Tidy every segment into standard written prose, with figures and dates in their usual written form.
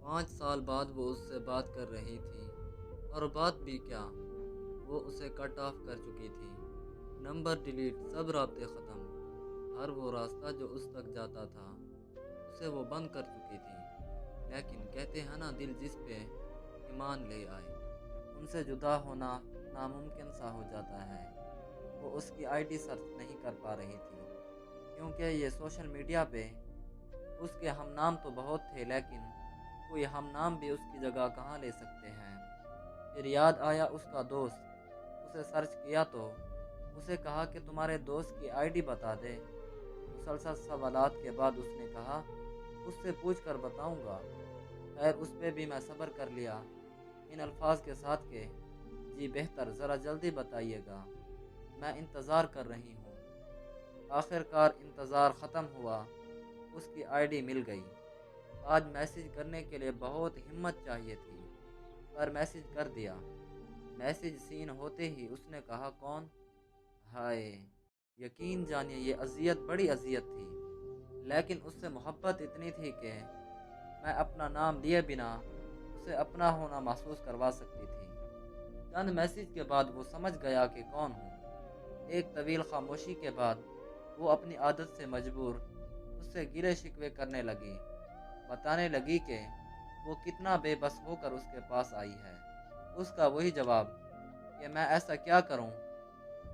5 سال بعد وہ اس سے بات کر رہی تھی، اور بات بھی کیا، وہ اسے کٹ آف کر چکی تھی۔ نمبر ڈیلیٹ، سب رابطے ختم۔ ہر وہ راستہ جو اس تک جاتا تھا اسے وہ بند کر چکی تھی۔ لیکن کہتے ہیں نا، دل جس پہ ایمان لے آئے ان سے جدا ہونا ناممکن سا ہو جاتا ہے۔ وہ اس کی آئی ڈی سرچ نہیں کر پا رہی تھی، کیونکہ یہ سوشل میڈیا پہ اس کے ہم نام تو بہت تھے، لیکن کوئی ہم نام بھی اس کی جگہ کہاں لے سکتے ہیں۔ پھر یاد آیا اس کا دوست، اسے سرچ کیا تو اسے کہا کہ تمہارے دوست کی آئی ڈی بتا دے۔ مسلسل سوالات کے بعد اس نے کہا اس سے پوچھ کر بتاؤں گا۔ خیر، اس پہ بھی میں صبر کر لیا، ان الفاظ کے ساتھ کہ جی بہتر، ذرا جلدی بتائیے گا، میں انتظار کر رہی ہوں۔ آخر کار انتظار ختم ہوا، اس کی آئی ڈی مل گئی۔ آج میسج کرنے کے لیے بہت ہمت چاہیے تھی، پر میسج کر دیا۔ میسج سین ہوتے ہی اس نے کہا کون؟ ہائے، یقین جانیے یہ اذیت بڑی اذیت تھی، لیکن اس سے محبت اتنی تھی کہ میں اپنا نام لیے بنا اسے اپنا ہونا محسوس کروا سکتی تھی۔ چند میسج کے بعد وہ سمجھ گیا کہ کون ہوں۔ ایک طویل خاموشی کے بعد وہ اپنی عادت سے مجبور اس سے گلے شکوے کرنے لگی، بتانے لگی کہ وہ کتنا بے بس ہو کر اس کے پاس آئی ہے۔ اس کا وہی جواب کہ میں ایسا کیا کروں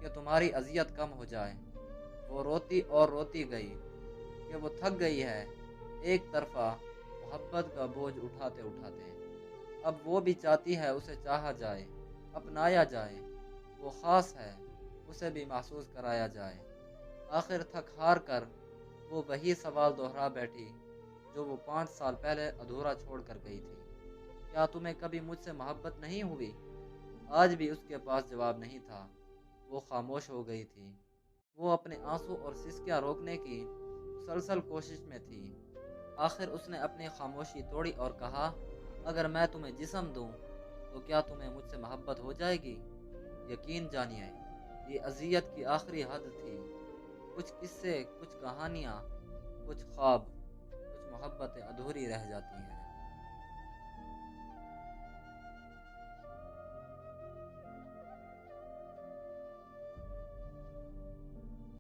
کہ تمہاری اذیت کم ہو جائے۔ وہ روتی اور روتی گئی کہ وہ تھک گئی ہے ایک طرفہ محبت کا بوجھ اٹھاتے اٹھاتے۔ اب وہ بھی چاہتی ہے اسے چاہا جائے، اپنایا جائے، وہ خاص ہے، اسے بھی محسوس کرایا جائے۔ آخر تھک ہار کر وہ وہی سوال دہرا بیٹھی جو وہ 5 سال پہلے ادھورا چھوڑ کر گئی تھی۔ کیا تمہیں کبھی مجھ سے محبت نہیں ہوئی؟ آج بھی اس کے پاس جواب نہیں تھا، وہ خاموش ہو گئی تھی۔ وہ اپنے آنسو اور سسکیاں روکنے کی مسلسل کوشش میں تھی۔ آخر اس نے اپنی خاموشی توڑی اور کہا اگر میں تمہیں جسم دوں تو کیا تمہیں مجھ سے محبت ہو جائے گی؟ یقین جانیے یہ اذیت کی آخری حد تھی۔ کچھ قصے، کچھ کہانیاں، کچھ خواب، کچھ محبتیں ادھوری رہ جاتی ہیں۔